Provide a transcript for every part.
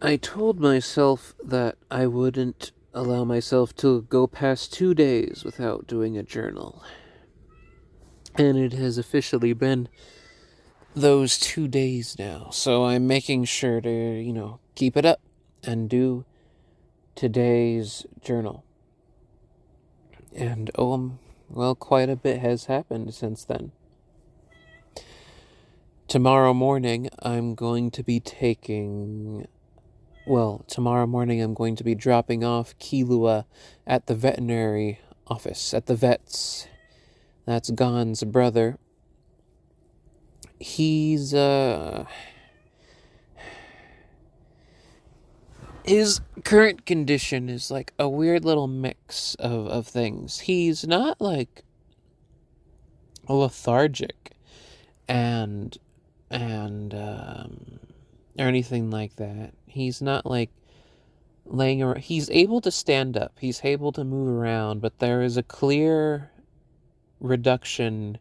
I told myself that I wouldn't allow myself to go past 2 days without doing a journal. And it has officially been those 2 days now. So I'm making sure to, keep it up and do today's journal. And well, quite a bit has happened since then. Tomorrow morning, I'm going to be dropping off Kilua at the veterinary office, at the vet's. That's Gon's brother. He's, his current condition is like a weird little mix of things. He's not like lethargic and or anything like that. He's not like laying around. He's able to stand up. He's able to move around, but there is a clear reduction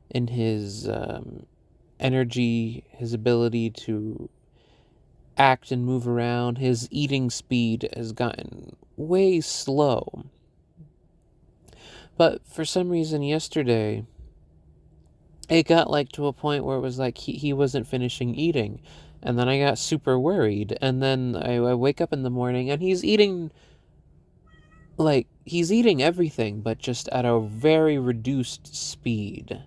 in his energy, his ability to act and move around. His eating speed has gotten way slow. But for some reason yesterday, it got like to a point where it was like he wasn't finishing eating. And then I got super worried. And then I wake up in the morning and he's eating everything, but just at a very reduced speed.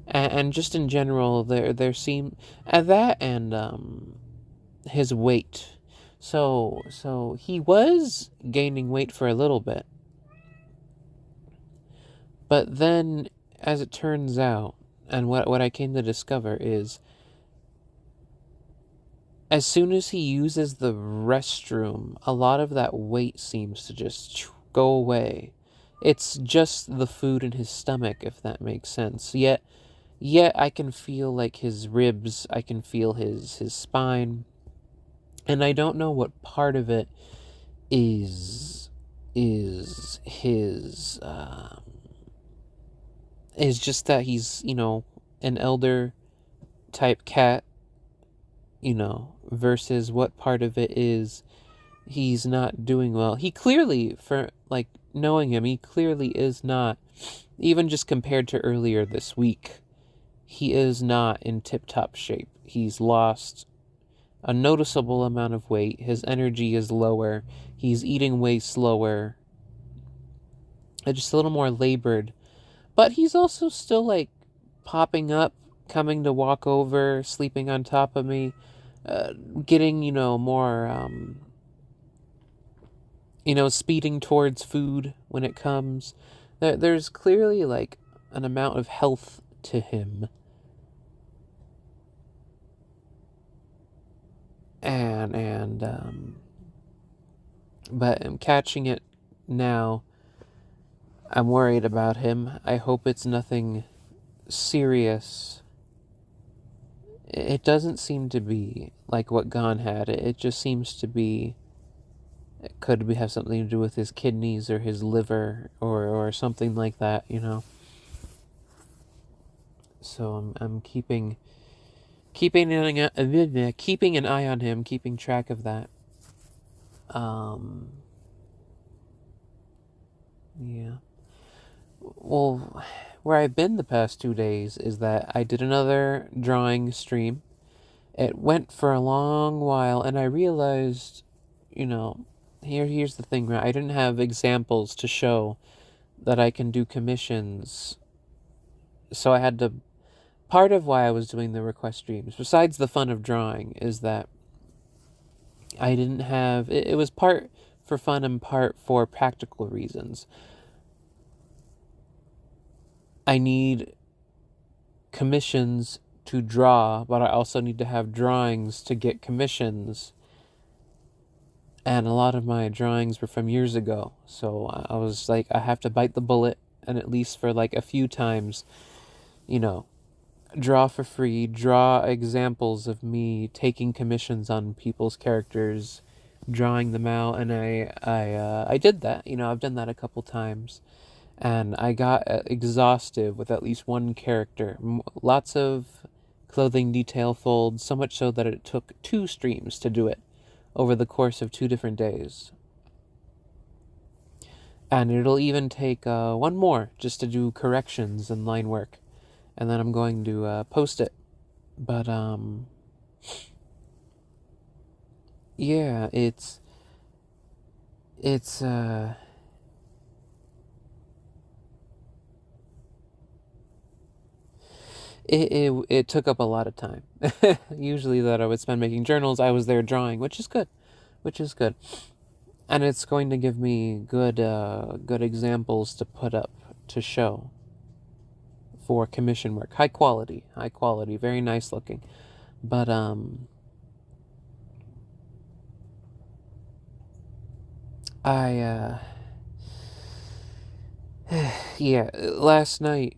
And just in general, there seem at that and his weight. So he was gaining weight for a little bit. But then, as it turns out, and what I came to discover is, as soon as he uses the restroom, a lot of that weight seems to just go away. It's just the food in his stomach, if that makes sense. Yet I can feel like his ribs, I can feel his spine, and I don't know what part of it is his is just that he's an elder type cat, versus what part of it is he's not doing well. He clearly, for like knowing him, he clearly is not, even just compared to earlier this week, he is not in tip-top shape. He's lost a noticeable amount of weight. His energy is lower. He's eating way slower. Just a little more labored. But he's also still like popping up, coming to walk over, sleeping on top of me, getting, more, speeding towards food when it comes. There's clearly like an amount of health to him. But I'm catching it now. I'm worried about him. I hope it's nothing serious. It doesn't seem to be like what Gon had. It just seems to be, it could have something to do with his kidneys or his liver or something like that, So I'm keeping an eye on him, keeping track of that. Yeah. Well, where I've been the past 2 days is that I did another drawing stream. It went for a long while, and I realized, here's the thing, right? I didn't have examples to show that I can do commissions. So I had to, part of why I was doing the request streams, besides the fun of drawing, is that I didn't have, it was part for fun and part for practical reasons. I need commissions to draw, but I also need to have drawings to get commissions. And a lot of my drawings were from years ago. So I was like, I have to bite the bullet and at least for like a few times, draw for free, draw examples of me taking commissions on people's characters, drawing them out, and I did that. I've done that a couple times, and I got exhaustive with at least one character. Lots of clothing detail folds, so much so that it took 2 streams to do it over the course of 2 different days. And it'll even take one more just to do corrections and line work. And then I'm going to post it. But, yeah, it's, it took up a lot of time. Usually that I would spend making journals, I was there drawing, which is good. And it's going to give me good examples to put up to show for commission work. High quality, very nice looking. But yeah, last night,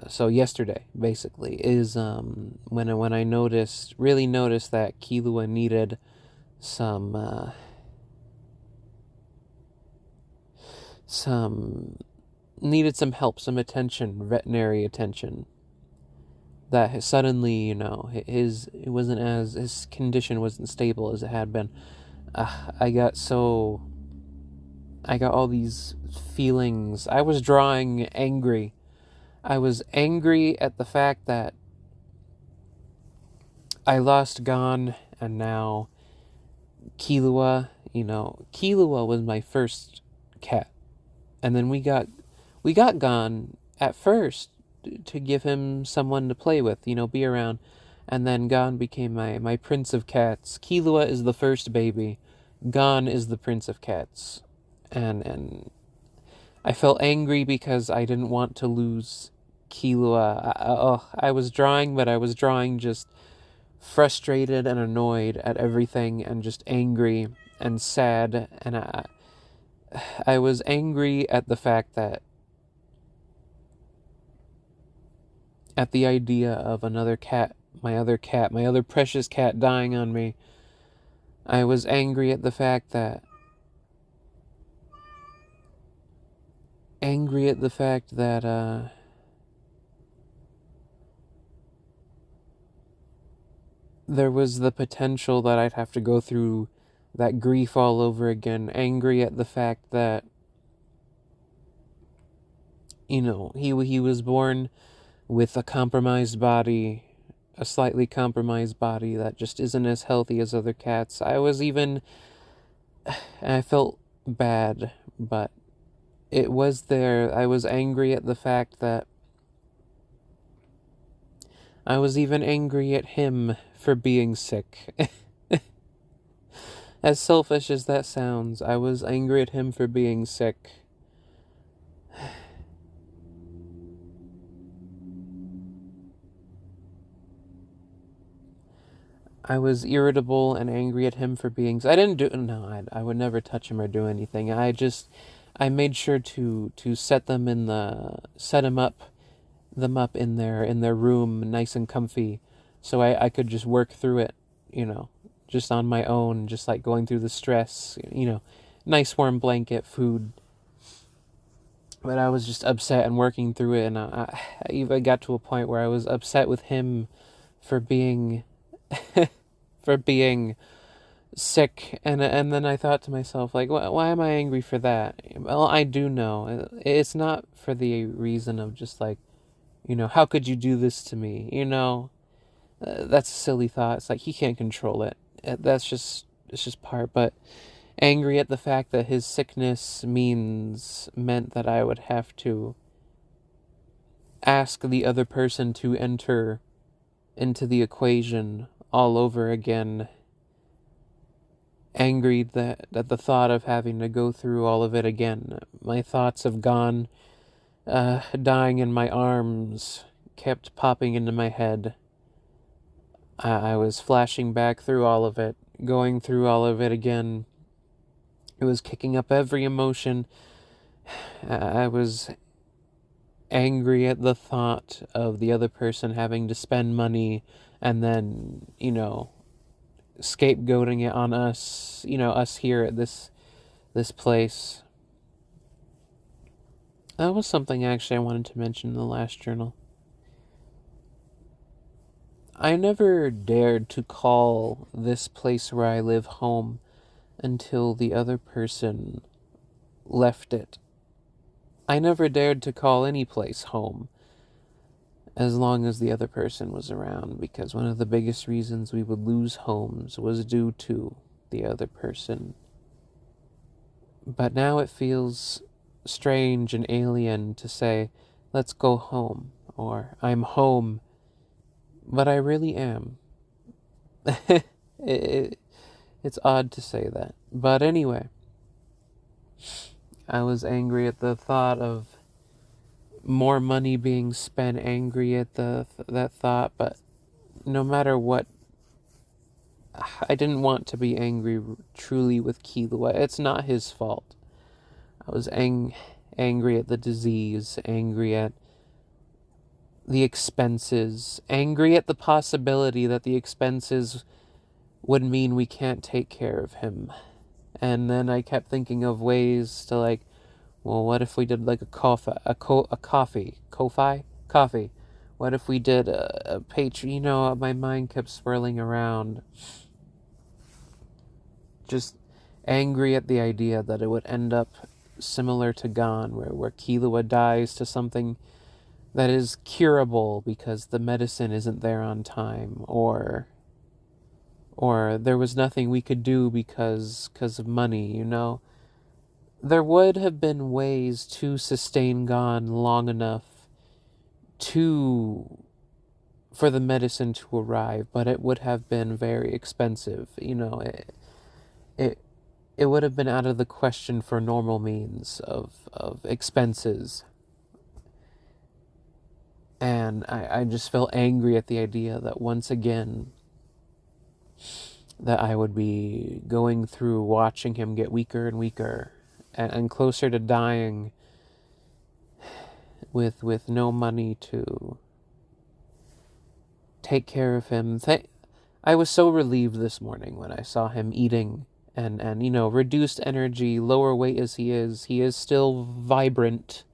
so yesterday basically is when I really noticed that Killua needed some help, some attention, veterinary attention. That suddenly, his condition wasn't stable as it had been. I got all these feelings. I was drawing angry. I was angry at the fact that I lost Gon, and now Killua. Killua was my first cat, and then we got Gon at first to give him someone to play with, be around, and then Gon became my prince of cats. Killua is the first baby. Gon is the prince of cats, and I felt angry because I didn't want to lose Killua. I was drawing, but I was drawing just frustrated and annoyed at everything, and just angry and sad. And I was angry at the fact that, at the idea of another cat, my other precious cat dying on me. I was angry at the fact that there was the potential that I'd have to go through that grief all over again. Angry at the fact that, he was born with a compromised body, a slightly compromised body that just isn't as healthy as other cats. I felt bad, but it was there. I was angry at the fact that I was even angry at him for being sick. As selfish as that sounds, I was angry at him for being sick. I was irritable and angry at him for being... I would never touch him or do anything. I made sure to set them up in their room, nice and comfy, so I could just work through it, just on my own, just like going through the stress, nice warm blanket, food. But I was just upset and working through it, and I even got to a point where I was upset with him for being sick, and then I thought to myself, like, why am I angry for that? Well, I do know it's not for the reason of just like, how could you do this to me? That's a silly thought. It's like he can't control it. It's just part. But angry at the fact that his sickness meant that I would have to ask the other person to enter into the equation all over again. Angry at the thought of having to go through all of it again. My thoughts of Gon dying in my arms kept popping into my head. I was flashing back through all of it, going through all of it again. It was kicking up every emotion. I was angry at the thought of the other person having to spend money and then, scapegoating it on us, us here at this place. That was something actually I wanted to mention in the last journal. I never dared to call this place where I live home until the other person left it. I never dared to call any place home as long as the other person was around, because one of the biggest reasons we would lose homes was due to the other person. But now it feels strange and alien to say, let's go home, or I'm home, but I really am. It's odd to say that. But anyway, I was angry at the thought of more money being spent, angry at that thought, but no matter what, I didn't want to be angry truly with Killua. It's not his fault. I was angry at the disease, angry at the expenses, angry at the possibility that the expenses would mean we can't take care of him. And then I kept thinking of ways to, like, well, what if we did like a coffee? What if we did a Patreon? You know, my mind kept swirling around. Just angry at the idea that it would end up similar to Gon, where Killua dies to something that is curable because the medicine isn't there on time, or there was nothing we could do because of money, you know? There would have been ways to sustain Gon long enough for the medicine to arrive, but it would have been very expensive. You know, it would have been out of the question for normal means of expenses. And I just felt angry at the idea that once again that I would be going through watching him get weaker and weaker and closer to dying with no money to take care of him. I was so relieved this morning when I saw him eating and you know, reduced energy, lower weight as he is still vibrant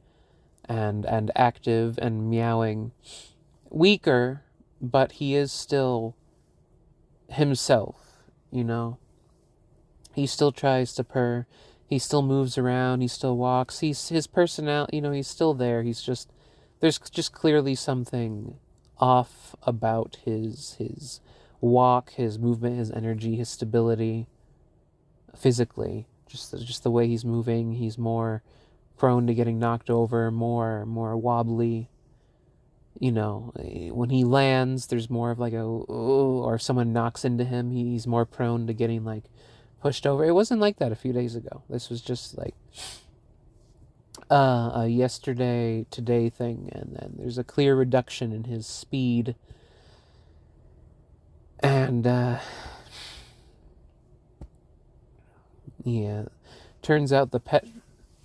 and active and meowing. Weaker, but he is still himself, you know. He still tries to purr. He still moves around. He still walks. His personality, you know, he's still there. There's just clearly something off about his walk, his movement, his energy, his stability, physically. Just the way he's moving. He's more prone to getting knocked over, more wobbly. You know, when he lands, there's more of like or if someone knocks into him, he's more prone to getting like pushed over. It wasn't like that a few days ago. This was just like a yesterday today thing, and then there's a clear reduction in his speed. And yeah, turns out the pet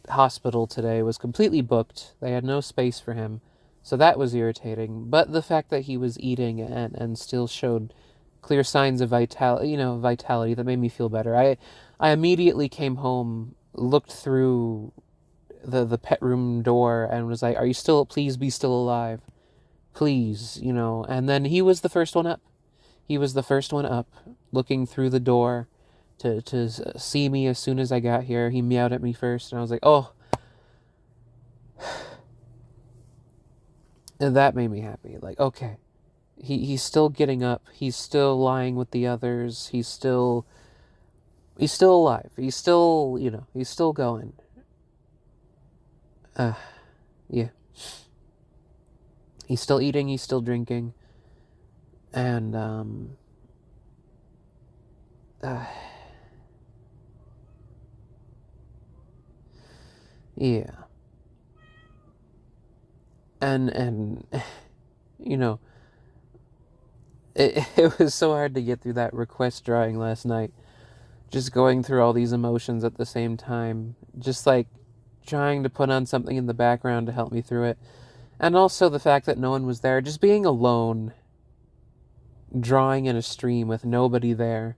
hospital today was completely booked. They had no space for him, so that was irritating. But the fact that he was eating and still showed clear signs of vitality, that made me feel better. I immediately came home, looked through the pet room door, and was like, please be still alive. Please, you know. And then he was the first one up. He was the first one up, looking through the door to see me as soon as I got here. He meowed at me first, and I was like, oh. And that made me happy. Like, okay. He's still getting up. He's still lying with the others. He's still alive. He's still, he's still going. Yeah. He's still eating. He's still drinking. And, yeah. And it was so hard to get through that request drawing last night. Just going through all these emotions at the same time. Just like trying to put on something in the background to help me through it. And also the fact that no one was there. Just being alone. Drawing in a stream with nobody there.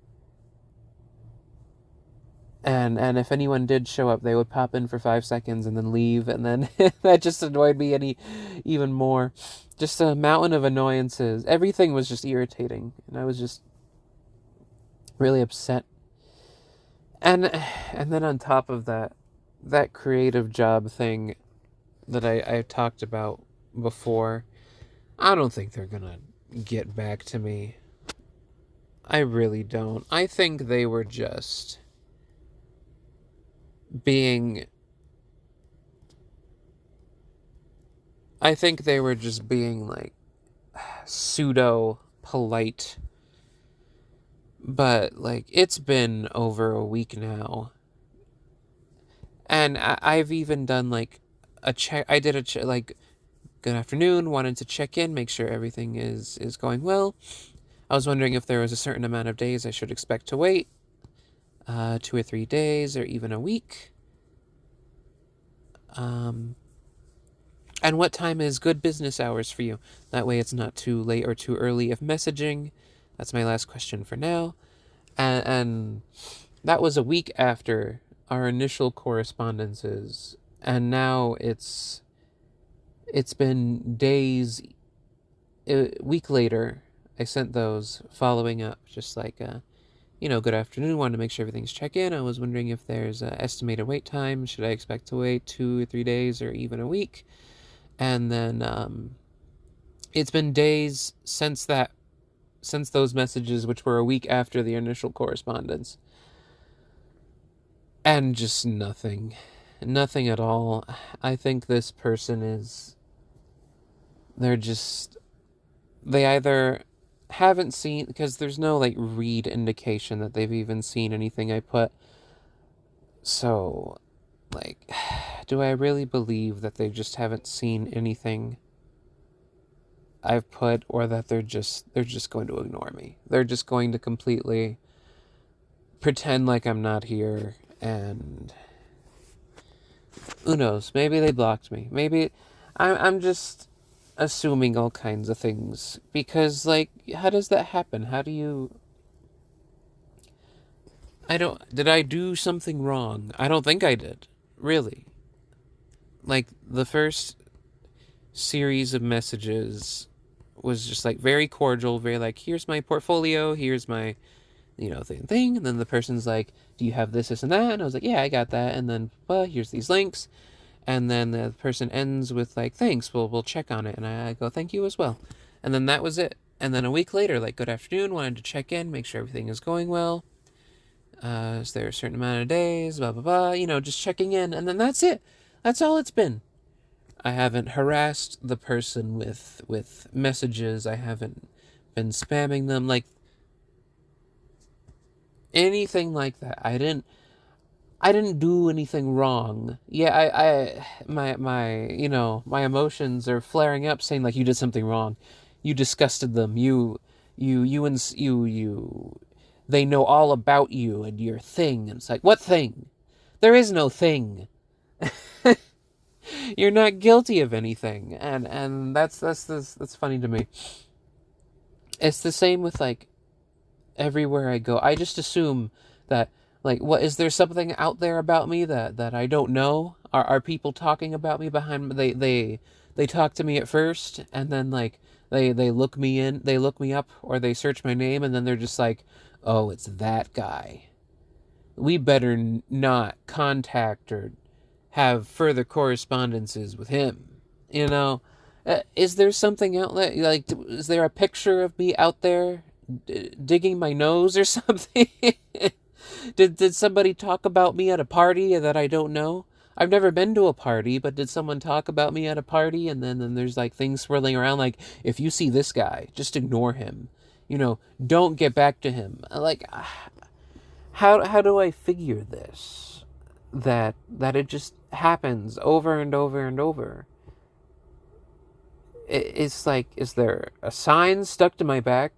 And if anyone did show up, they would pop in for 5 seconds and then leave, and then that just annoyed me even more. Just a mountain of annoyances. Everything was just irritating, and I was just really upset. And then on top of that, that creative job thing that I talked about before, I don't think they're gonna get back to me. I really don't. I think they were just being like pseudo polite. But like it's been over a week now. And I've even done like a check. I did a check, like, good afternoon, wanted to check in, make sure everything is going well. I was wondering if there was a certain amount of days I should expect to wait, 2 or 3 days, or even a week. And what time is good business hours for you? That way it's not too late or too early of messaging. That's my last question for now. And that was a week after our initial correspondences, and now it's been days. A week later, I sent those following up, just like, good afternoon, wanted to make sure everything's check-in. I was wondering if there's an estimated wait time. Should I expect to wait 2 or 3 days or even a week? And then it's been days since those messages, which were a week after the initial correspondence. And just nothing at all. I think this person they either haven't seen, because there's no like read indication that they've even seen anything I put. So, like, do I really believe that they just haven't seen anything I've put, or that they're just going to ignore me? They're just going to completely pretend like I'm not here, and who knows? Maybe they blocked me. Maybe I'm just assuming all kinds of things, because, like, how does that happen? How do you... Did I do something wrong? I don't think I did. Really. Like, the first series of messages was just, like, very cordial, very, like, here's my portfolio, here's my, thing, and then the person's like, do you have this, and that? And I was like, yeah, I got that, and then, well, here's these links, and then the person ends with, like, thanks, we'll check on it, and I go, thank you as well. And then that was it. And then a week later, like, good afternoon, wanted to check in, make sure everything is going well. Is there a certain amount of days, blah, blah, blah, just checking in, and then that's it. That's all it's been. I haven't harassed the person with messages. I haven't been spamming them, like, anything like that. I didn't do anything wrong. Yeah, my emotions are flaring up, saying like, you did something wrong. You disgusted them. They know all about you and your thing. And it's like, what thing? There is no thing. You're not guilty of anything. And that's funny to me. It's the same with, like, everywhere I go. I just assume that, like, what is there something out there about me that I don't know? Are people talking about me behind me? They talk to me at first, and then, like, they look me up, or they search my name, and then they're just like, oh, it's that guy. We better not contact or have further correspondences with him. Is there something out there? Like, is there a picture of me out there digging my nose or something? Did somebody talk about me at a party that I don't know? I've never been to a party, but did someone talk about me at a party? And then there's, like, things swirling around, like, if you see this guy, just ignore him. Don't get back to him. Like, how do I figure this? That it just happens over and over and over. It's like, is there a sign stuck to my back?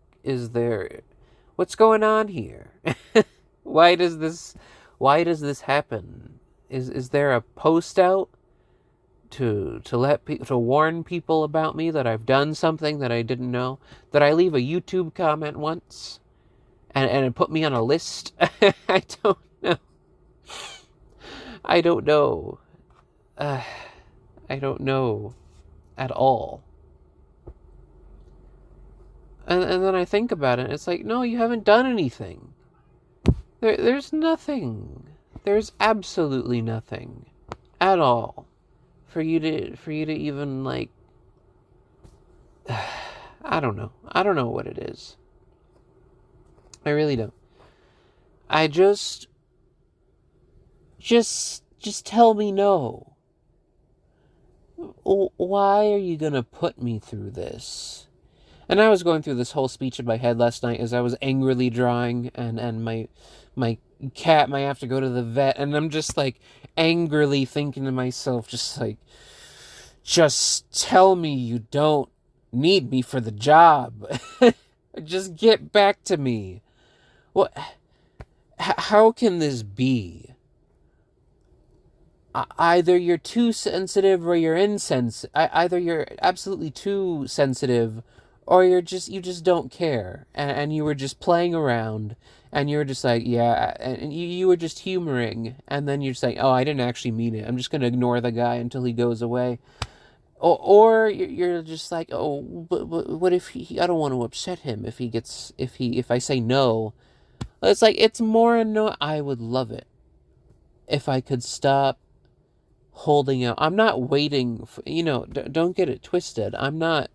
What's going on here? Why does this happen? Is there a post out to warn people about me that I've done something that I didn't know? Did I leave a YouTube comment once and it put me on a list? I don't know. I don't know. I don't know at all. And then I think about it, and it's like, no, you haven't done anything. There's nothing. There's absolutely nothing at all for you to even like. I don't know. I don't know what it is. I really don't. I just tell me no. Why are you gonna put me through this? And I was going through this whole speech in my head last night as I was angrily drawing, and my cat might have to go to the vet, and I'm just like angrily thinking to myself, just tell me you don't need me for the job. Just get back to me. What? How can this be? Either you're too sensitive or you're insensitive. Either you're absolutely too sensitive, or you just don't care, and you were just playing around, and you were just like, yeah, and you were just humoring, and then you're just like, oh, I didn't actually mean it. I'm just gonna ignore the guy until he goes away. Or you're just like, oh, but what if I don't want to upset him if I say no. It's like, it's more annoying. I would love it if I could stop holding out. I'm not waiting for, don't get it twisted. I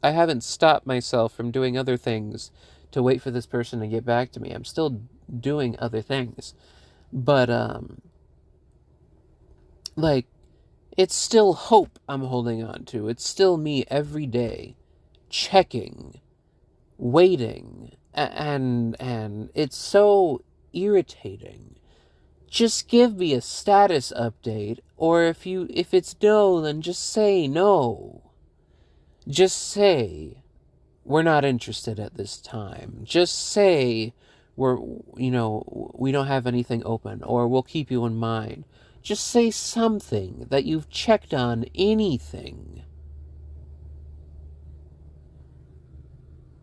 haven't stopped myself from doing other things to wait for this person to get back to me. I'm still doing other things. But, like, it's still hope I'm holding on to. It's still me every day checking, waiting, and it's so irritating. Just give me a status update, or if it's no, then just say no. Just say we're not interested at this time. Just say we don't have anything open, or we'll keep you in mind. Just say something that you've checked on anything.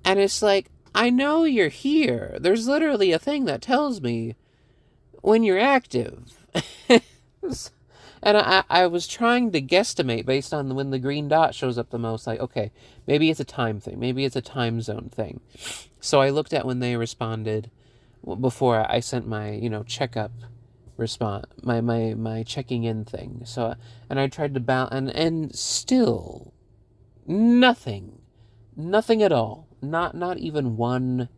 And it's like, I know you're here. There's literally a thing that tells me when you're active. And I was trying to guesstimate based on when the green dot shows up the most. Like, okay, maybe it's a time thing. Maybe it's a time zone thing. So I looked at when they responded before I sent my, checkup response, my checking in thing. So, and I tried to balance, and still nothing at all. Not even one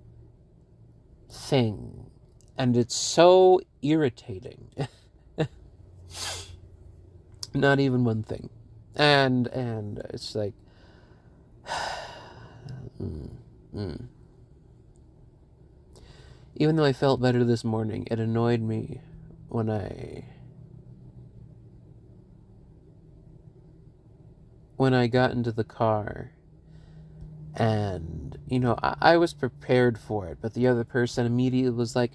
thing. And it's so irritating. Not even one thing. And it's like even though I felt better this morning, it annoyed me when I got into the car, and I was prepared for it, but the other person immediately was like,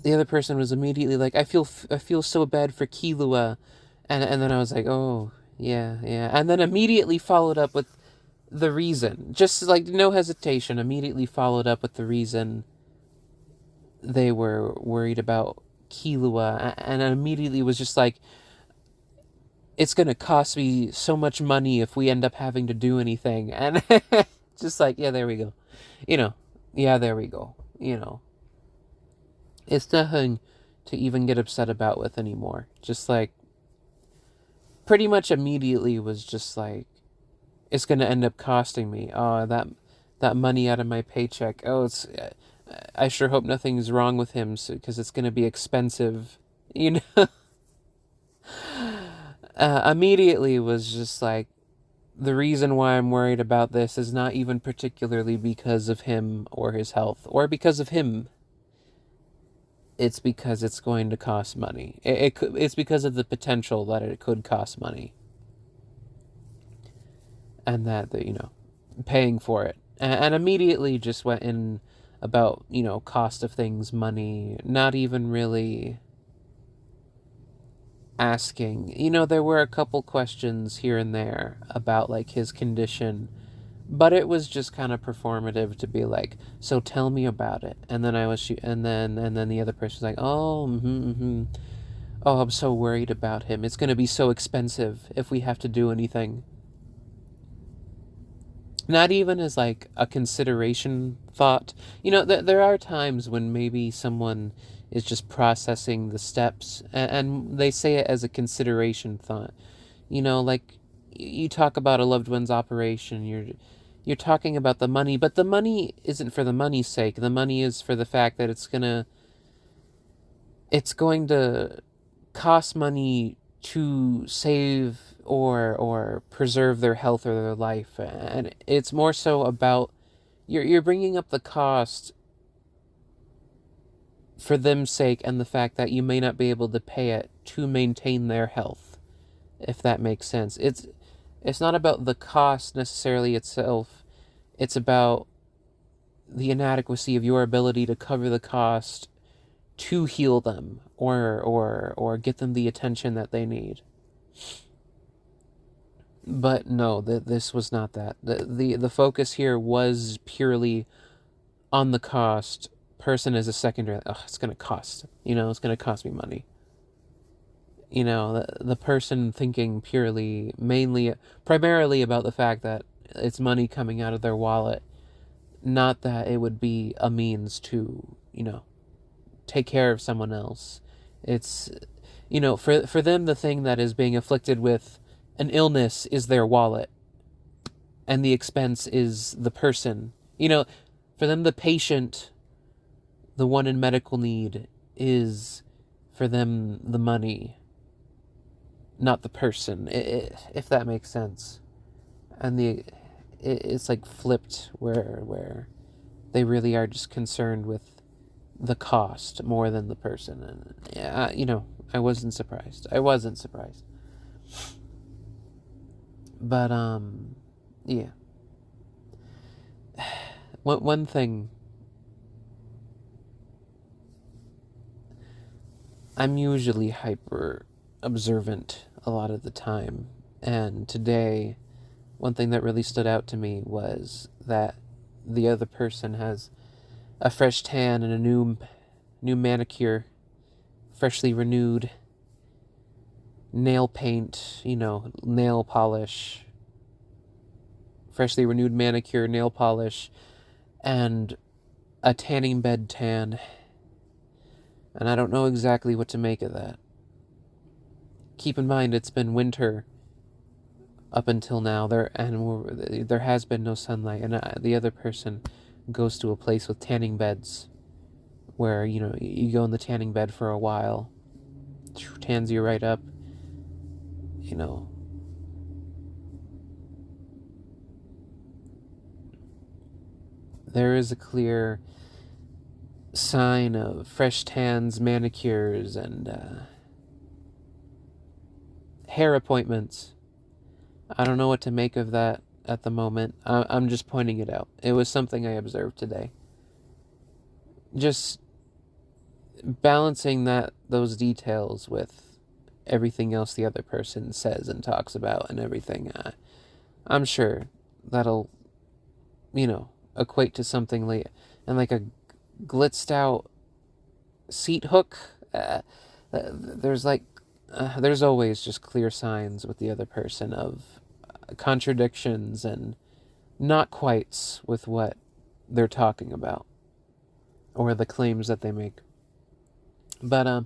I feel so bad for Kilua, and then I was like, oh yeah, and then immediately followed up with the reason, just like no hesitation, immediately followed up with the reason they were worried about Kilua, and immediately was just like, it's gonna cost me so much money if we end up having to do anything, and just like, yeah, there we go, yeah, there we go, it's nothing to even get upset about with anymore. Just like, pretty much immediately was just like, it's gonna end up costing me. Oh, that money out of my paycheck. Oh, I sure hope nothing's wrong with him, because it's gonna be expensive. Immediately was just like, the reason why I'm worried about this is not even particularly because of him or his health or because of him. It's because it's going to cost money. It's because of the potential that it could cost money. And that, paying for it. And immediately just went in about, cost of things, money, not even really asking. There were a couple questions here and there about, like, his condition, But it was just kind of performative to be like, so tell me about it. And then and then the other person's like, oh, oh, I'm so worried about him. It's going to be so expensive if we have to do anything. Not even as like a consideration thought. There are times when maybe someone is just processing the steps, and they say it as a consideration thought. Like you talk about a loved one's operation, you're talking about the money, but the money isn't for the money's sake. The money is for the fact that it's going to cost money to save or preserve their health or their life, and it's more so about you're bringing up the cost for them's sake and the fact that you may not be able to pay it to maintain their health, if that makes sense. It's not about the cost necessarily itself. It's about the inadequacy of your ability to cover the cost to heal them or get them the attention that they need. But no, this was not that. The focus here was purely on the cost. Person is a secondary. Oh, it's going to cost. It's going to cost me money. The person thinking primarily about the fact that it's money coming out of their wallet, not that it would be a means to, take care of someone else. It's, for them, the thing that is being afflicted with an illness is their wallet, and the expense is the person. For them, the patient, the one in medical need, is for them the money, not the person, if that makes sense. And it's like flipped where they really are just concerned with the cost more than the person. And yeah, I wasn't surprised. But yeah. One thing, I'm usually hyper observant a lot of the time, and today one thing that really stood out to me was that the other person has a fresh tan and a new manicure, freshly renewed, nail paint, nail polish, freshly renewed manicure, nail polish, and a tanning bed tan. And I don't know exactly what to make of that. Keep in mind, it's been winter up until now. There has been no sunlight, and the other person goes to a place with tanning beds, where you go in the tanning bed for a while, tans you right up. There is a clear sign of fresh tans, manicures, and hair appointments. I don't know what to make of that at the moment. I'm just pointing it out. It was something I observed today. Just balancing those details with everything else the other person says and talks about and everything. I'm sure that'll, equate to something and like a glitzed out seat hook. There's always just clear signs with the other person of contradictions and not quites with what they're talking about or the claims that they make. But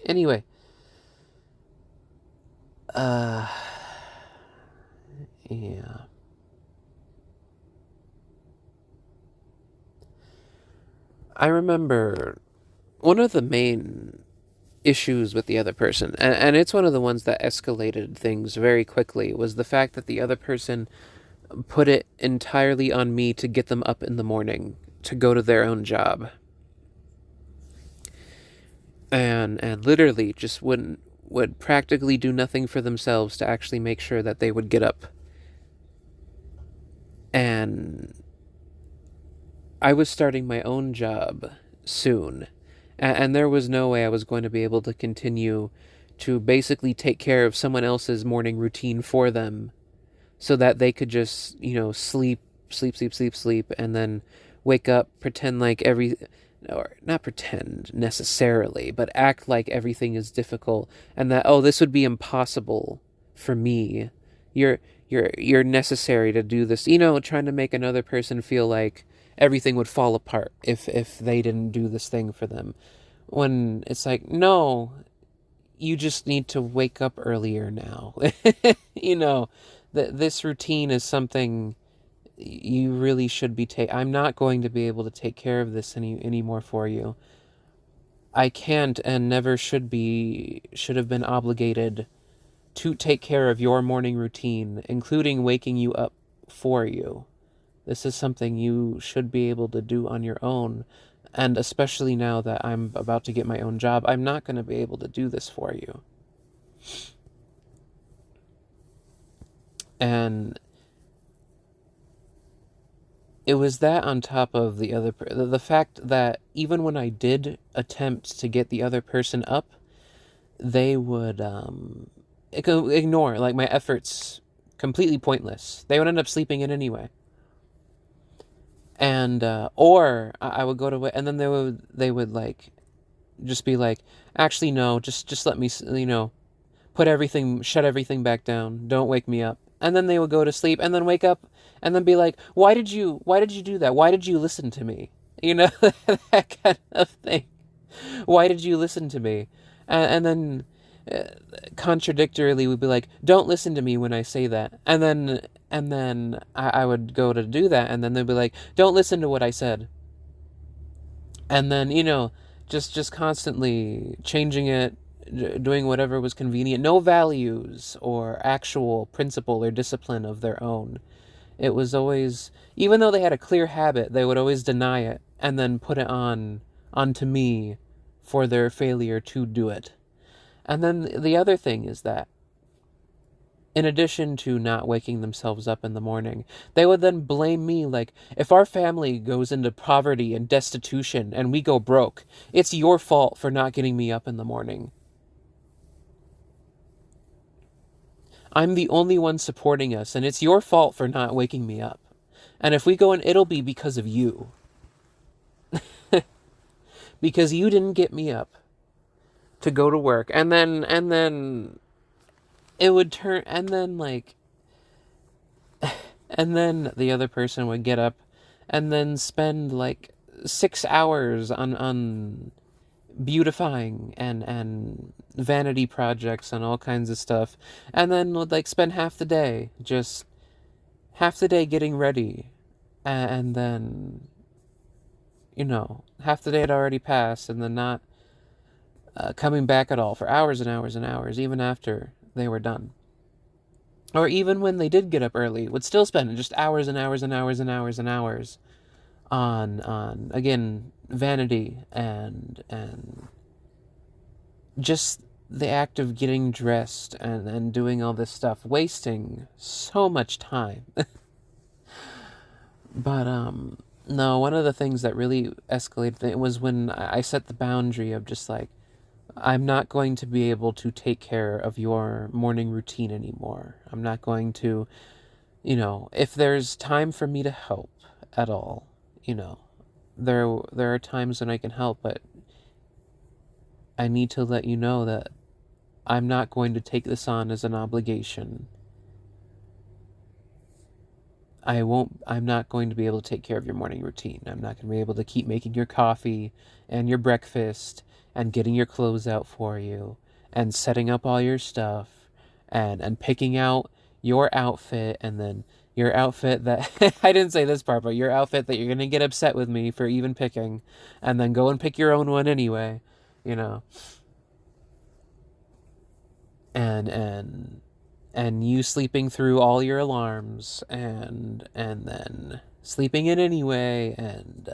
anyway, yeah. I remember one of the main issues with the other person, and it's one of the ones that escalated things very quickly, was the fact that the other person put it entirely on me to get them up in the morning to go to their own job. And literally just would practically do nothing for themselves to actually make sure that they would get up. And I was starting my own job soon, and there was no way I was going to be able to continue to basically take care of someone else's morning routine for them so that they could just, sleep, and then wake up, pretend like or not pretend necessarily, but act like everything is difficult, and that, oh, this would be impossible for me. You're you're necessary to do this. Trying to make another person feel like everything would fall apart if they didn't do this thing for them. When it's like, no, you just need to wake up earlier now. you know, this routine is something you really should be I'm not going to be able to take care of this anymore for you. I can't and never should have been obligated to take care of your morning routine, including waking you up for you. This is something you should be able to do on your own. And especially now that I'm about to get my own job, I'm not going to be able to do this for you. And it was that, on top of the fact that even when I did attempt to get the other person up, they would ignore, like, my efforts, completely pointless. They would end up sleeping in anyway. And or I would go to it, and then they would like just be like, actually no, just let me, shut everything back down, don't wake me up. And then they would go to sleep and then wake up and then be like, why did you do that? Why did you listen to me? That kind of thing. Why did you listen to me? And then contradictorily would be like, don't listen to me when I say that. And then I would go to do that, and then they'd be like, don't listen to what I said. And then, just constantly changing it, doing whatever was convenient. No values or actual principle or discipline of their own. It was always, even though they had a clear habit, they would always deny it and then put it onto me for their failure to do it. And then the other thing is that, in addition to not waking themselves up in the morning, they would then blame me, like, if our family goes into poverty and destitution and we go broke, it's your fault for not getting me up in the morning. I'm the only one supporting us, and it's your fault for not waking me up. And if we go in, it'll be because of you. Because you didn't get me up to go to work. And then it would turn, and then, like, and then the other person would get up and then spend like 6 hours on beautifying and vanity projects and all kinds of stuff, and then would, like, spend half the day getting ready, and then half the day had already passed, and then not coming back at all for hours and hours and hours, even after they were done. Or even when they did get up early, would still spend just hours and hours and hours and hours and hours on again, vanity and just the act of getting dressed and doing all this stuff, wasting so much time. But no, one of the things that really escalated it was when I set the boundary of just like, I'm not going to be able to take care of your morning routine anymore. I'm not going to, if there's time for me to help at all, there are times when I can help, but I need to let you know that I'm not going to take this on as an obligation. I'm not going to be able to take care of your morning routine. I'm not going to be able to keep making your coffee and your breakfast and getting your clothes out for you and setting up all your stuff and picking out your outfit, and then your outfit that I didn't say this part, but your outfit that you're going to get upset with me for even picking, and then go and pick your own one anyway, and you sleeping through all your alarms, and then sleeping in anyway, and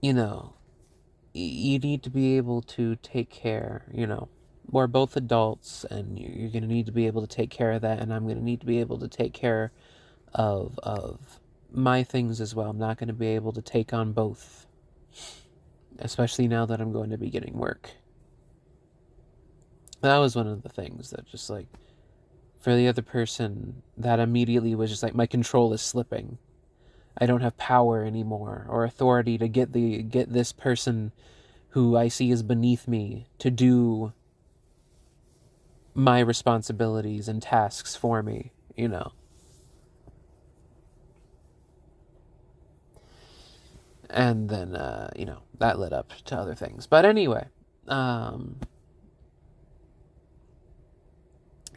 you need to be able to take care. We're both adults, and you're going to need to be able to take care of that, and I'm going to need to be able to take care of my things as well. I'm not going to be able to take on both, especially now that I'm going to be getting work. That was one of the things that just, like, For the other person, that immediately was just like, my control is slipping. I don't have power anymore or authority to get this person who I see as beneath me to do my responsibilities and tasks for me, you know. And then, that led up to other things. But anyway,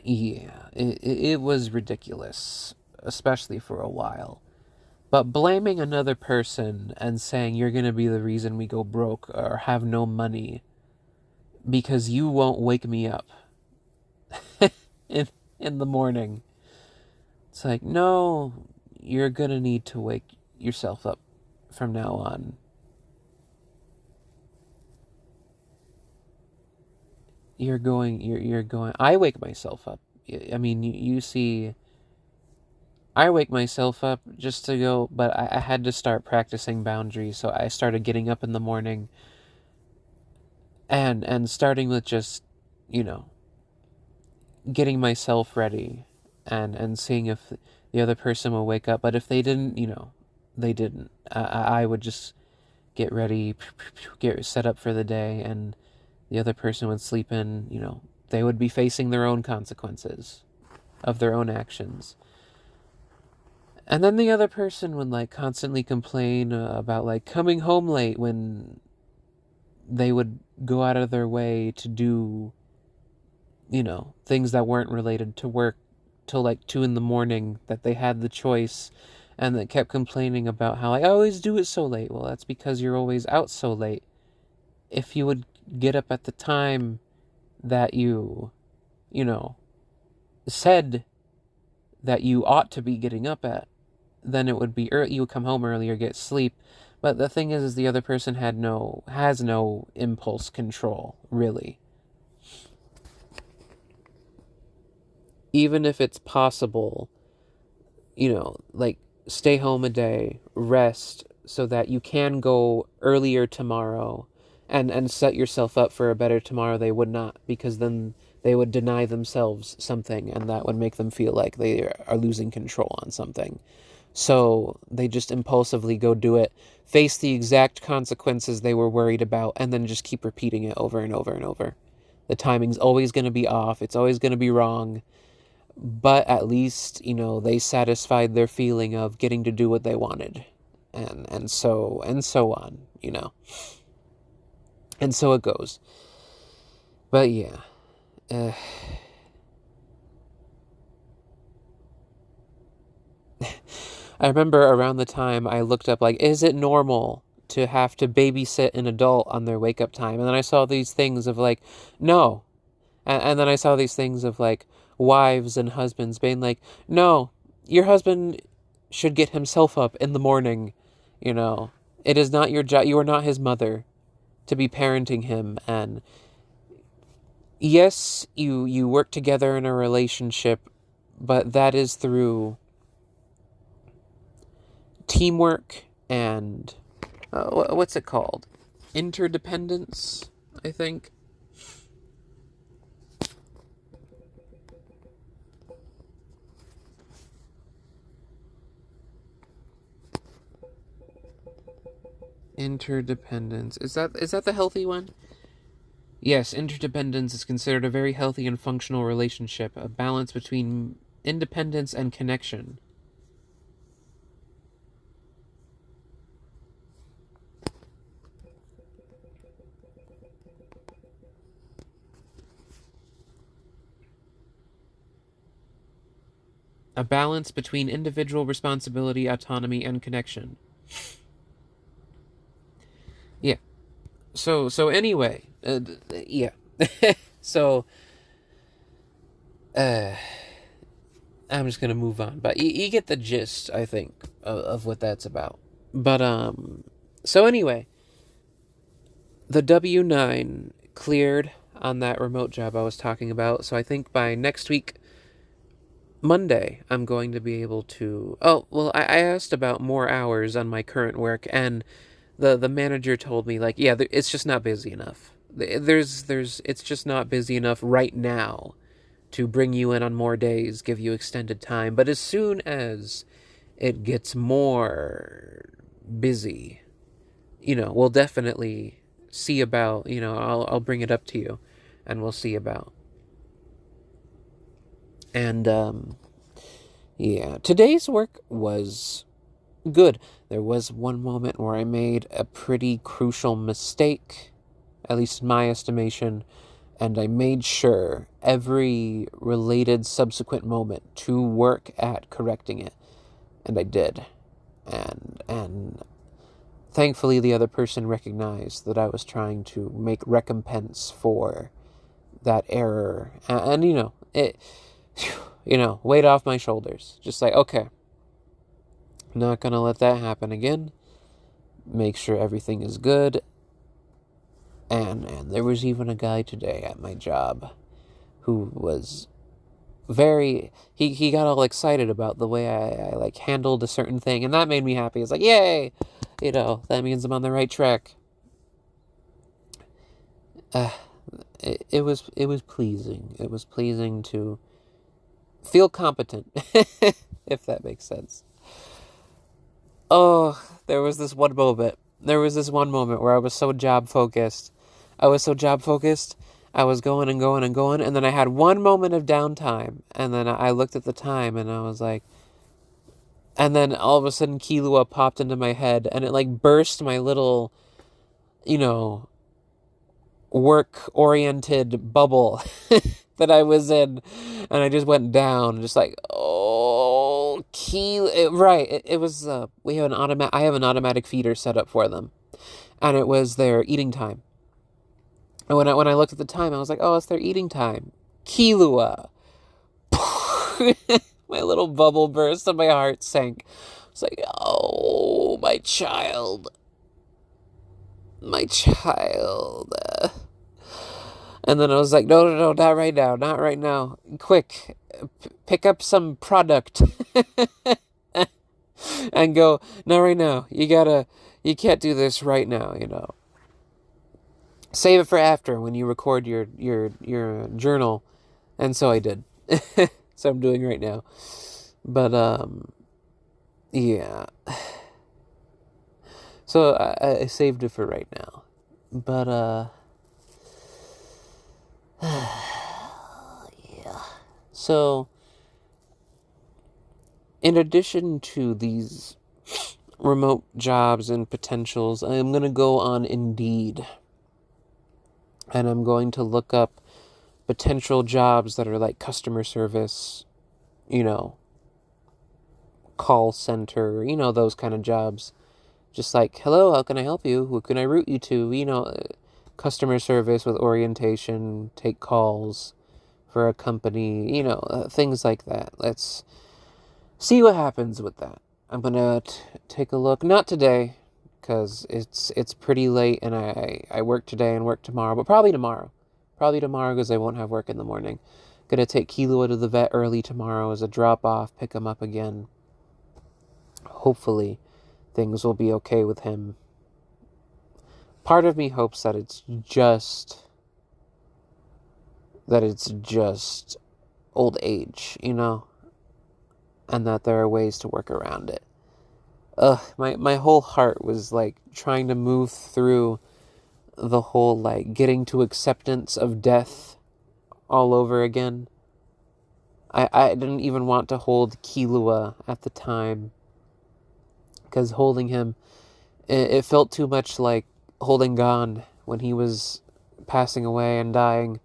yeah, it was ridiculous, especially for a while. But blaming another person and saying you're going to be the reason we go broke or have no money because you won't wake me up in, in the morning. It's like, no, you're going to need to wake yourself up from now on. You're going, I wake myself up. I mean, you see, I wake myself up just to go, but I had to start practicing boundaries. So I started getting up in the morning and starting with just, you know, getting myself ready and seeing if the other person will wake up. But if they didn't, they didn't. I would just get ready, get set up for the day, and the other person would sleep in, they would be facing their own consequences of their own actions. And then the other person would like constantly complain about like coming home late when they would go out of their way to do, things that weren't related to work till like 2 a.m, that they had the choice, and that kept complaining about how I always do it so late. Well, that's because you're always out so late. If you would get up at the time that you said that you ought to be getting up at, then it would be early. You would come home earlier, get sleep. But the thing is the other person has no impulse control, really. Even if it's possible, like stay home a day, rest, so that you can go earlier tomorrow and set yourself up for a better tomorrow. They would not, because then they would deny themselves something, and that would make them feel like they are losing control on something. So they just impulsively go do it, face the exact consequences they were worried about, and then just keep repeating it over and over and over. The timing's always going to be off. It's always going to be wrong. But at least, they satisfied their feeling of getting to do what they wanted. And so on, And so it goes. But yeah. I remember around the time I looked up, like, is it normal to have to babysit an adult on their wake up time? And then I saw these things of, like, no. And then I saw these things of, like, wives and husbands being like, no, your husband should get himself up in the morning. It is not your job. You are not his mother to be parenting him. And yes, you work together in a relationship, but that is through teamwork and what's it called? Interdependence, I think. Interdependence. Is that the healthy one? Yes, interdependence is considered a very healthy and functional relationship, a balance between independence and connection. A balance between individual responsibility, autonomy, and connection. Yeah. So anyway, yeah. So, I'm just gonna move on, but you get the gist, I think, of what that's about. But so anyway, the W-9 cleared on that remote job I was talking about. So I think by next week, Monday, I'm going to be able to. Oh well, I asked about more hours on my current work, and the manager told me, like, yeah, it's just not busy enough. It's just not busy enough right now to bring you in on more days, give you extended time. But as soon as it gets more busy, we'll definitely see about, I'll bring it up to you and we'll see about. And, yeah, today's work was good. There was one moment where I made a pretty crucial mistake, at least in my estimation, and I made sure every related subsequent moment to work at correcting it. And I did. And thankfully the other person recognized that I was trying to make recompense for that error. And it, weight off my shoulders. Just like, okay, not gonna let that happen again. Make sure everything is good. And there was even a guy today at my job who was very, he got all excited about the way I like handled a certain thing, and that made me happy. It's like, yay, that means I'm on the right track. It was pleasing. It was pleasing to feel competent, if that makes sense. Oh, there was this one moment where I was so job focused. I was going and going and going, and then I had one moment of downtime, and then I looked at the time, and I was like, and then all of a sudden Killua popped into my head, and it like burst my little, work-oriented bubble that I was in, and I just went down, just like, oh, right, it was, I have an automatic feeder set up for them, and it was their eating time. And when I looked at the time, I was like, oh, it's their eating time. Killua. My little bubble burst and my heart sank. It's like, oh, my child. My child. And then I was like, no, not right now. Quick, pick up some product. And go, not right now. You can't do this right now, Save it for after when you record your journal. And so I did. So I'm doing right now. But yeah. So I saved it for right now. But yeah. So in addition to these remote jobs and potentials, I am going to go on Indeed. And I'm going to look up potential jobs that are like customer service, call center, those kind of jobs. Just like, hello, how can I help you? Who can I route you to? Customer service with orientation, take calls for a company, things like that. Let's see what happens with that. I'm going to take a look. Not today, because it's pretty late, and I work today and work tomorrow, but probably tomorrow. Because I won't have work in the morning. Gonna take Killua to the vet early tomorrow as a drop-off, pick him up again. Hopefully, things will be okay with him. Part of me hopes that it's just old age, and that there are ways to work around it. My whole heart was like trying to move through the whole like getting to acceptance of death all over again. I didn't even want to hold Killua at the time, because holding him, it felt too much like holding Gon when he was passing away and dying.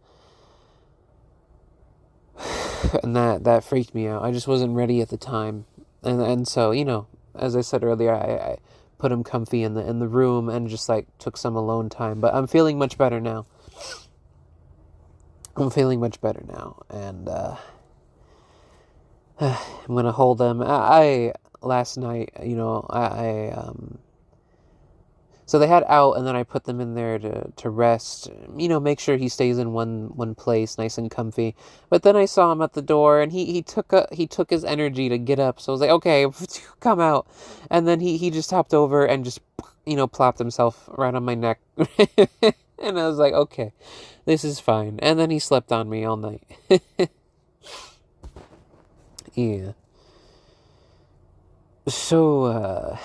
And that freaked me out. I just wasn't ready at the time. And so, as I said earlier, I put him comfy in the room and just like took some alone time. But I'm feeling much better now. And I'm gonna hold him. Last night, so they had out, and then I put them in there to rest, make sure he stays in one place, nice and comfy. But then I saw him at the door, and he took his energy to get up. So I was like, okay, come out. And then he just hopped over and just, plopped himself right on my neck. And I was like, okay, this is fine. And then he slept on me all night. Yeah. So,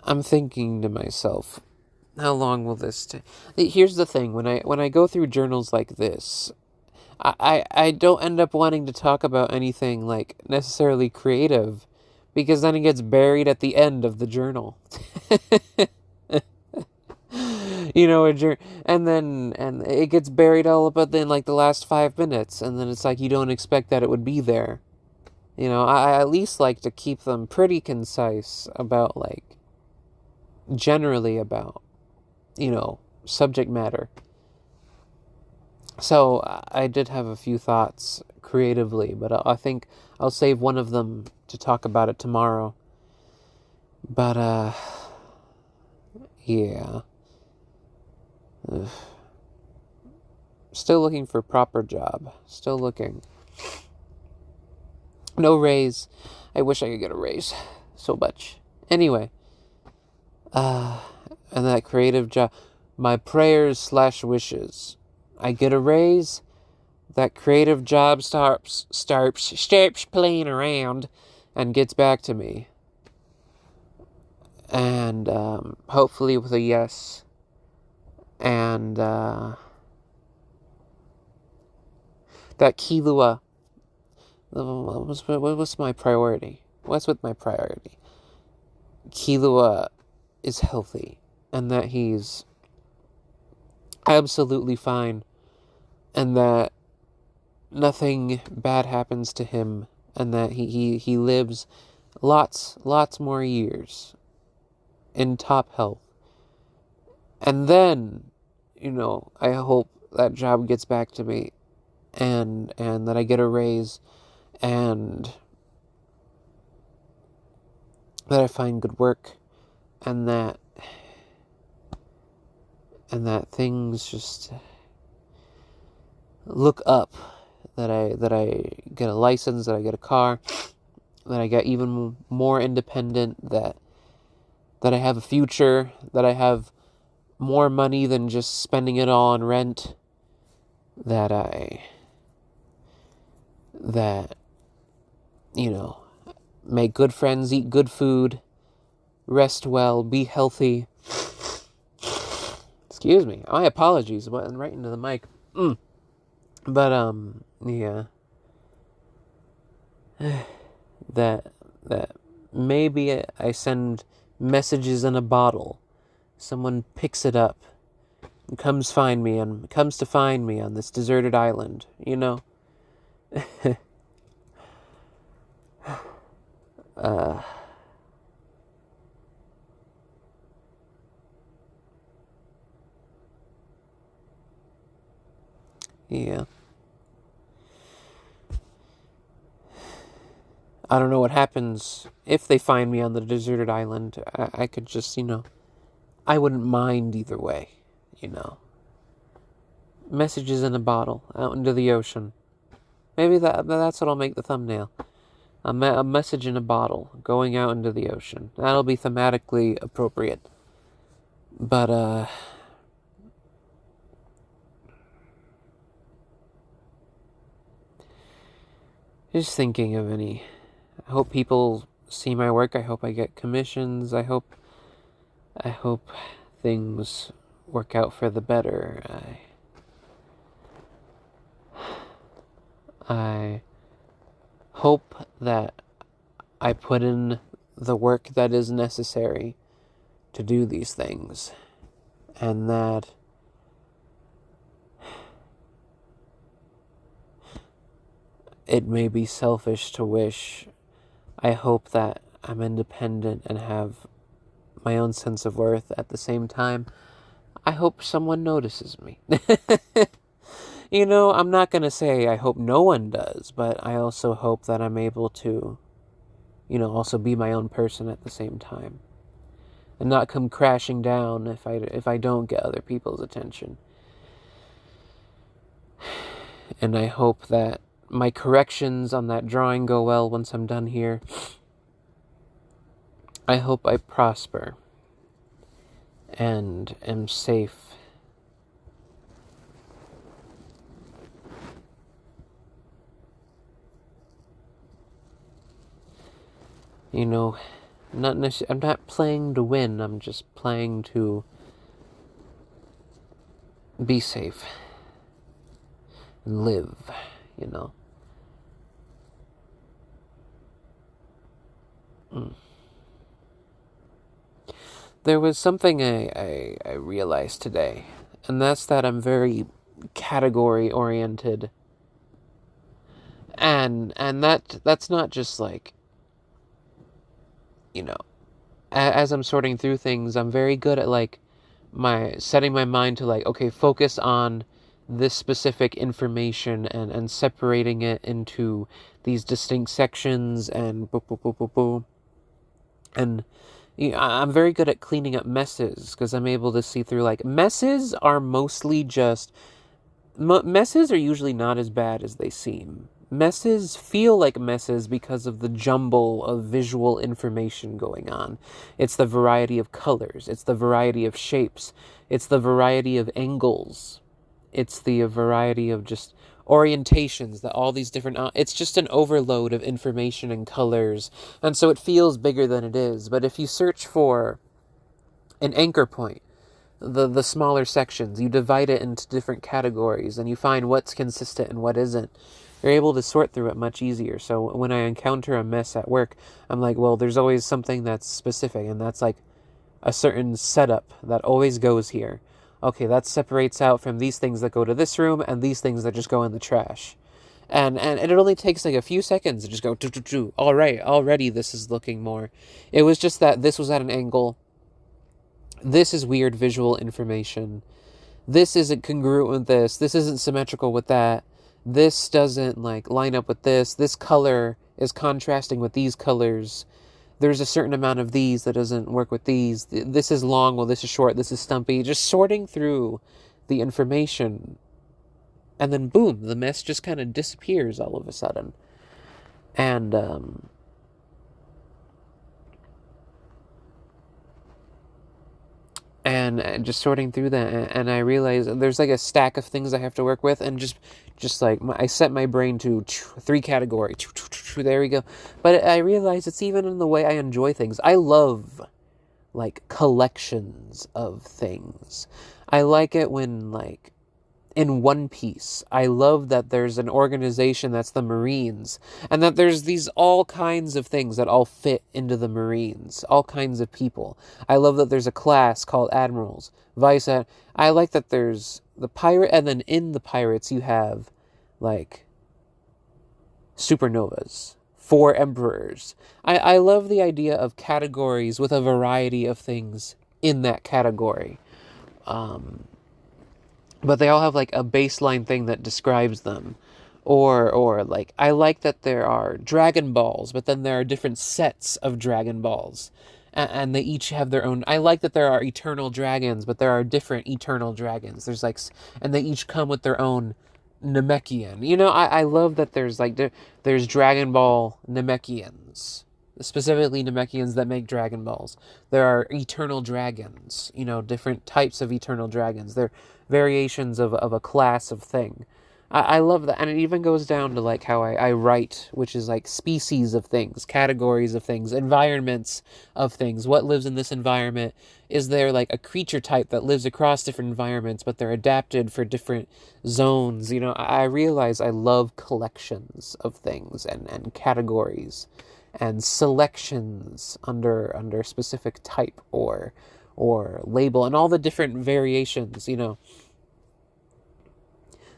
I'm thinking to myself, how long will this take? Here's the thing, when I go through journals like this, I don't end up wanting to talk about anything like necessarily creative, because then it gets buried at the end of the journal. And it gets buried all up in like the last 5 minutes, and then it's like you don't expect that it would be there. I at least like to keep them pretty concise about like generally about subject matter. So I did have a few thoughts creatively, but I think I'll save one of them to talk about it tomorrow. But yeah. Ugh. Still looking for a proper job. Still looking. No raise. I wish I could get a raise so much. Anyway, and that creative job. My prayers / wishes. I get a raise. That creative job starts playing around and gets back to me. And hopefully with a yes. And that Kilua. What's my priority? What's with my priority? Kilua is healthy, and that he's absolutely fine, and that nothing bad happens to him, and that he lives lots more years in top health. And then, I hope that job gets back to me, and that I get a raise, and that I find good work, and that things just look up, that I get a license, that I get a car, that I get even more independent, that I have a future, that I have more money than just spending it all on rent, that make good friends, eat good food, rest well, be healthy. Excuse me. My apologies. Went right into the mic. But yeah. that maybe I send messages in a bottle. Someone picks it up and comes to find me on this deserted island, Yeah. I don't know what happens if they find me on the deserted island. I could just, I wouldn't mind either way, Messages in a bottle out into the ocean. Maybe that's what'll make the thumbnail. A message in a bottle going out into the ocean. That'll be thematically appropriate. But, just thinking of any. I hope people see my work. I hope I get commissions. I hope things work out for the better. I hope that I put in the work that is necessary to do these things, and that it may be selfish to wish. I hope that I'm independent and have my own sense of worth. At the same time, I hope someone notices me. I'm not going to say I hope no one does, but I also hope that I'm able to, also be my own person at the same time. And not come crashing down if I don't get other people's attention. And I hope that my corrections on that drawing go well once I'm done here. I hope I prosper and am safe You know, I'm not playing to win. I'm just playing to be safe and live. You know. There was something I realized today, and that's that I'm very category oriented, and that's not just like, you know, as I'm sorting through things, I'm very good at like my setting my mind to like, okay, focus on this specific information and separating it into these distinct sections and boop, boop, boop, boop, boop. And I'm very good at cleaning up messes because I'm able to see through like messes are mostly just messes are usually not as bad as they seem. Messes feel like messes because of the jumble of visual information going on. It's the variety of colors, it's the variety of shapes, it's the variety of angles, it's the variety of just orientations that all these different it's just an overload of information and colors, and so it feels bigger than it is. But if you search for an anchor point, the smaller sections, you divide it into different categories and you find what's consistent and what isn't, you're able to sort through it much easier. So when I encounter a mess at work, I'm like, well, there's always something that's specific, and that's like a certain setup that always goes here. Okay, that separates out from these things that go to this room and these things that just go in the trash. And it only takes like a few seconds to just go, all right, already this is looking more. It was just that this was at an angle. This is weird visual information. This isn't congruent with this. This isn't symmetrical with that. This doesn't like line up with this. This color is contrasting with these colors. There's a certain amount of these that doesn't work with these. This is long, well, this is short, this is stumpy. Just sorting through the information. And then boom, the mess just kind of disappears all of a sudden. And just sorting through that, and I realize there's like a stack of things I have to work with, and just like I set my brain to 3 categories. There we go. But I realize it's even in the way I enjoy things. I love like collections of things. I like it when like in One Piece, I love that there's an organization that's the Marines, and that there's these all kinds of things that all fit into the Marines, all kinds of people. I love that there's a class called Admirals, I like that there's the pirate, and then in the pirates you have like supernovas, 4 emperors. I love the idea of categories with a variety of things in that category. But they all have like a baseline thing that describes them. Or like, I like that there are Dragon Balls, but then there are different sets of Dragon Balls. And they each have their own. I like that there are eternal dragons, but there are different eternal dragons. There's like, and they each come with their own Namekian. You know, I love that there's like, there's Dragon Ball Namekians. Specifically Namekians that make Dragon Balls. There are eternal dragons, you know, different types of eternal dragons. They're variations of a class of thing. I love that. And it even goes down to like how I write, which is like species of things, categories of things, environments of things. What lives in this environment? Is there like a creature type that lives across different environments, but they're adapted for different zones? You know, I realize I love collections of things and categories and selections under specific type or label, and all the different variations, you know,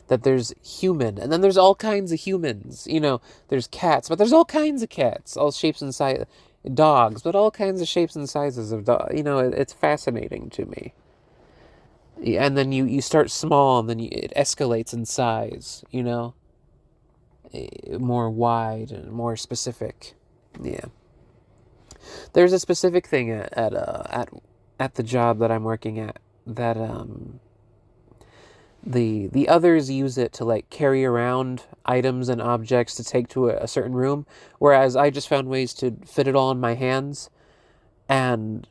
that there's human, and then there's all kinds of humans, you know, there's cats, but there's all kinds of cats, all shapes and sizes, dogs, but all kinds of shapes and sizes of dog. You know, it's fascinating to me. And then you start small, and then it escalates in size, you know, more wide and more specific. Yeah. There's a specific thing at the job that I'm working at that the others use it to like carry around items and objects to take to a certain room, whereas I just found ways to fit it all in my hands. And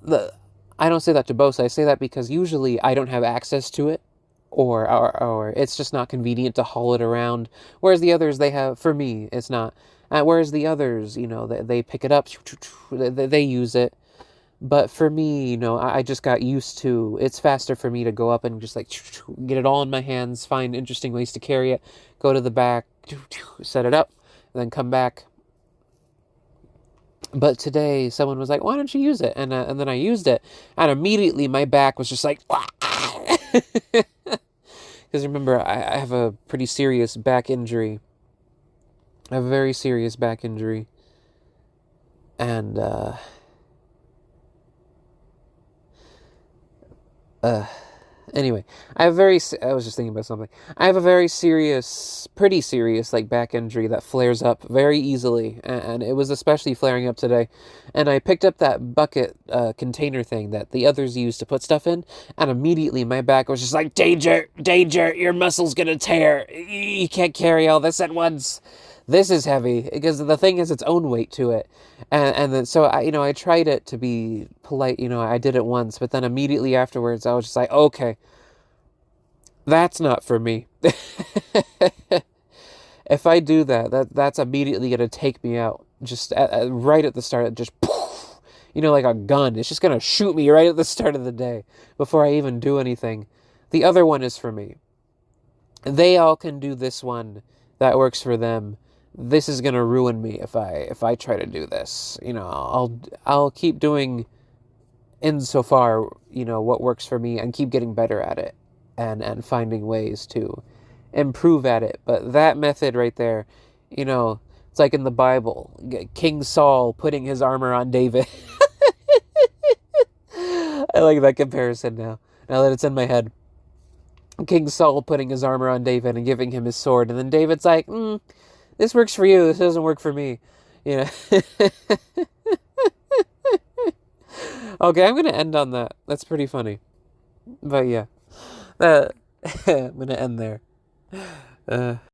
I don't say that to boast. I say that because usually I don't have access to it, or it's just not convenient to haul it around. Whereas the others, they have, for me, it's not. Whereas the others, they pick it up, they use it. But for me, I just got used to, it's faster for me to go up and just like get it all in my hands, find interesting ways to carry it, go to the back, set it up, and then come back. But today, someone was like, "Why don't you use it?" And then I used it, and immediately my back was just like, because remember, I have a pretty serious back injury. I have a very serious back injury, and anyway, I was just thinking about something. I have a very serious, pretty serious, like back injury that flares up very easily, and it was especially flaring up today. And I picked up that bucket container thing that the others use to put stuff in, and immediately my back was just like, danger, danger, your muscle's gonna tear. You can't carry all this at once. This is heavy, because the thing has its own weight to it. And then, so I tried it to be polite, I did it once, but then immediately afterwards, I was just like, okay, that's not for me. If I do that's immediately going to take me out. Just right at the start, just poof, like a gun. It's just going to shoot me right at the start of the day before I even do anything. The other one is for me. They all can do this one that works for them. This is gonna ruin me if I try to do this. I'll keep doing insofar, what works for me, and keep getting better at it, and finding ways to improve at it. But that method right there, it's like in the Bible, King Saul putting his armor on David. I like that comparison now that it's in my head. King Saul putting his armor on David and giving him his sword, and then David's like, this works for you, this doesn't work for me. Okay, I'm gonna end on that. That's pretty funny. But yeah. I'm gonna end there.